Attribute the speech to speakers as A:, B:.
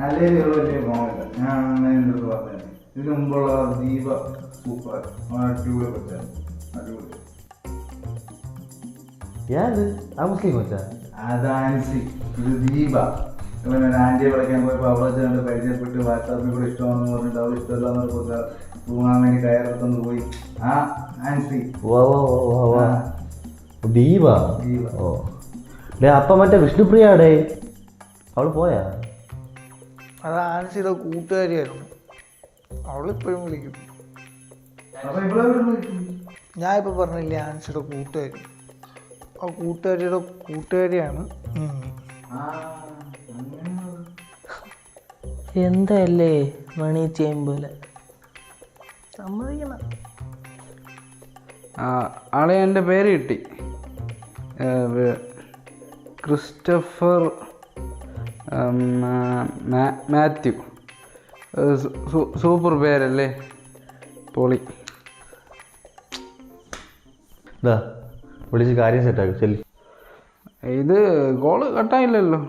A: അല്ലെങ്കിൽ വലിയ പോകില്ല. ഞാൻ അങ്ങനെ എൻ്റെ അടുത്ത് പറഞ്ഞത് ഇതിന് മുമ്പുള്ള ദീപ സൂപ്പർ അടിപൊളി കൊച്ചാണ്. അടിപൊളി.
B: ആ മുസ്ലിം കൊച്ചാ?
A: അത് ആൻസി. ഇത് ദീപ. ആൻറ്റിയെ വിളിക്കാൻ പോയപ്പോൾ അവളെ ചേർന്ന് പരിചയപ്പെട്ട് വാട്സാപ്പിൽ കൂടെ ഇഷ്ടമാണെന്ന് പറഞ്ഞിട്ട് അവൾ ഇഷ്ടമല്ലാന്ന് പറഞ്ഞാൽ തൂങ്ങാൻ വേണ്ടി കയറത്തൊന്ന് പോയി. ആ ആൻസി.
B: ദീപ. ഓ ഡേ, അപ്പം മറ്റേ വിഷ്ണുപ്രിയാടേ അവള് പോയാ?
C: അത് ആൻസിയുടെ കൂട്ടുകാരിയായിരുന്നു. അവളിപ്പോഴും വിളിക്കും. ഞാൻ ഇപ്പൊ പറഞ്ഞില്ലേ ആൻസിയുടെ കൂട്ടുകാരി. ആ കൂട്ടുകാരിയുടെ കൂട്ടുകാരിയാണ്.
D: എന്തല്ലേ മണി ചെയ്യുമ്പോലെ സമ്മതിക്കണം.
E: ആളെ എൻ്റെ പേര് കിട്ടി, ക്രിസ്റ്റഫർ മാത്യു. സൂപ്പർ പേരല്ലേ, പൊളി.
B: വിളിച്ച് കാര്യം സെറ്റാക്കും. ചെല്ലി.
E: ഇത് കോള് കട്ടായില്ലല്ലോ.